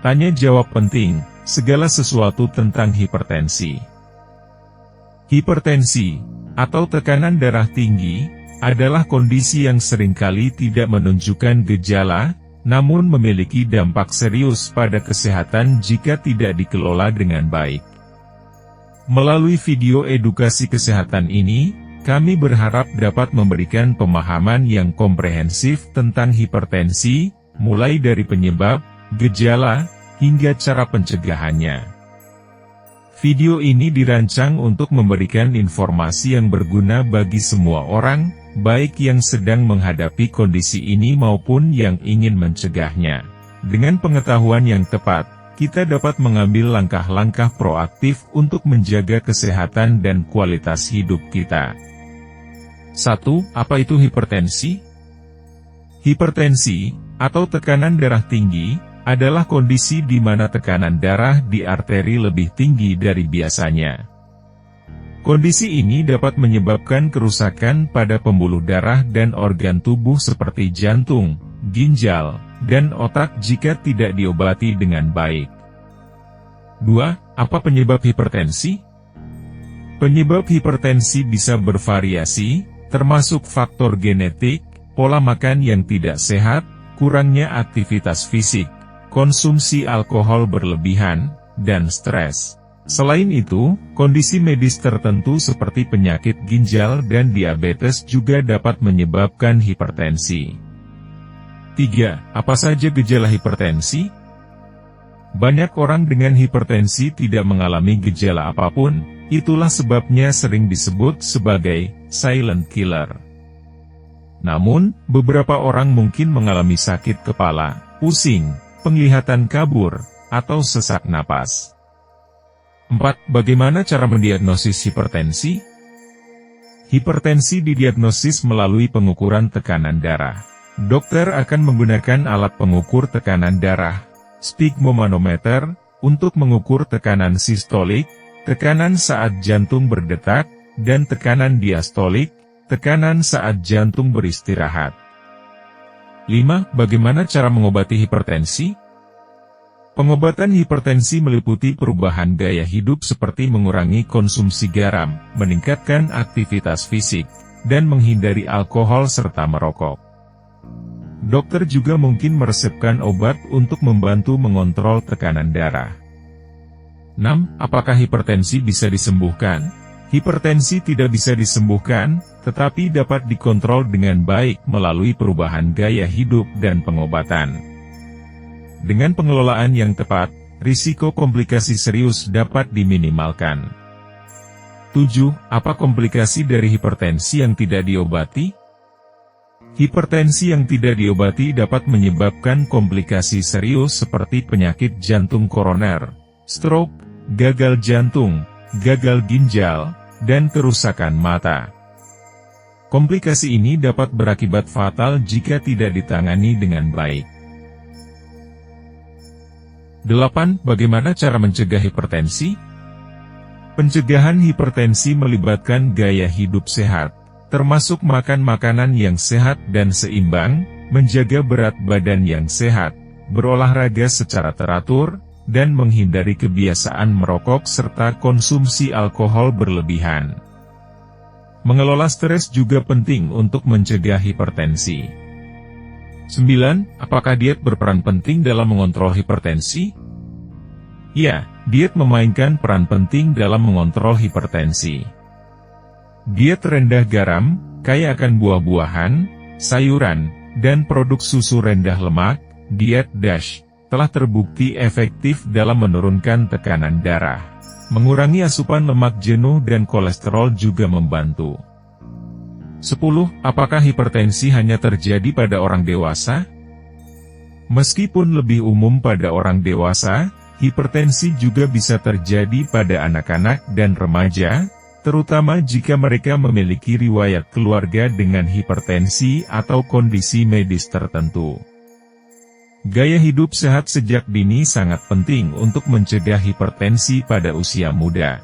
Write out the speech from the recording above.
Tanya jawab penting, segala sesuatu tentang hipertensi. Hipertensi, atau tekanan darah tinggi, adalah kondisi yang seringkali tidak menunjukkan gejala, namun memiliki dampak serius pada kesehatan jika tidak dikelola dengan baik. Melalui video edukasi kesehatan ini, kami berharap dapat memberikan pemahaman yang komprehensif tentang hipertensi, mulai dari penyebab, gejala, hingga cara pencegahannya. Video ini dirancang untuk memberikan informasi yang berguna bagi semua orang, baik yang sedang menghadapi kondisi ini maupun yang ingin mencegahnya. Dengan pengetahuan yang tepat, kita dapat mengambil langkah-langkah proaktif untuk menjaga kesehatan dan kualitas hidup kita. 1. Apa itu hipertensi? Hipertensi, atau tekanan darah tinggi, adalah kondisi di mana tekanan darah di arteri lebih tinggi dari biasanya. Kondisi ini dapat menyebabkan kerusakan pada pembuluh darah dan organ tubuh seperti jantung, ginjal, dan otak jika tidak diobati dengan baik. 2. Apa penyebab hipertensi? Penyebab hipertensi bisa bervariasi, termasuk faktor genetik, pola makan yang tidak sehat, kurangnya aktivitas fisik, konsumsi alkohol berlebihan, dan stres. Selain itu, kondisi medis tertentu seperti penyakit ginjal dan diabetes juga dapat menyebabkan hipertensi. 3. Apa saja gejala hipertensi? Banyak orang dengan hipertensi tidak mengalami gejala apapun, itulah sebabnya sering disebut sebagai silent killer. Namun, beberapa orang mungkin mengalami sakit kepala, pusing, penglihatan kabur, atau sesak napas. 4. Bagaimana cara mendiagnosis hipertensi? Hipertensi didiagnosis melalui pengukuran tekanan darah. Dokter akan menggunakan alat pengukur tekanan darah, sphygmomanometer, untuk mengukur tekanan sistolik, tekanan saat jantung berdetak, dan tekanan diastolik, tekanan saat jantung beristirahat. 5. Bagaimana cara mengobati hipertensi? Pengobatan hipertensi meliputi perubahan gaya hidup seperti mengurangi konsumsi garam, meningkatkan aktivitas fisik, dan menghindari alkohol serta merokok. Dokter juga mungkin meresepkan obat untuk membantu mengontrol tekanan darah. 6. Apakah hipertensi bisa disembuhkan? Hipertensi tidak bisa disembuhkan, tetapi dapat dikontrol dengan baik melalui perubahan gaya hidup dan pengobatan. Dengan pengelolaan yang tepat, risiko komplikasi serius dapat diminimalkan. 7. Apa komplikasi dari hipertensi yang tidak diobati? Hipertensi yang tidak diobati dapat menyebabkan komplikasi serius seperti penyakit jantung koroner, stroke, gagal jantung, gagal ginjal, dan kerusakan mata. Komplikasi ini dapat berakibat fatal jika tidak ditangani dengan baik. 8. Bagaimana cara mencegah hipertensi? Pencegahan hipertensi melibatkan gaya hidup sehat, termasuk makan makanan yang sehat dan seimbang, menjaga berat badan yang sehat, berolahraga secara teratur, dan menghindari kebiasaan merokok serta konsumsi alkohol berlebihan. Mengelola stres juga penting untuk mencegah hipertensi. 9. Apakah diet berperan penting dalam mengontrol hipertensi? Ya, diet memainkan peran penting dalam mengontrol hipertensi. Diet rendah garam, kaya akan buah-buahan, sayuran, dan produk susu rendah lemak, diet DASH, telah terbukti efektif dalam menurunkan tekanan darah. Mengurangi asupan lemak jenuh dan kolesterol juga membantu. 10. Apakah hipertensi hanya terjadi pada orang dewasa? Meskipun lebih umum pada orang dewasa, hipertensi juga bisa terjadi pada anak-anak dan remaja, terutama jika mereka memiliki riwayat keluarga dengan hipertensi atau kondisi medis tertentu. Gaya hidup sehat sejak dini sangat penting untuk mencegah hipertensi pada usia muda.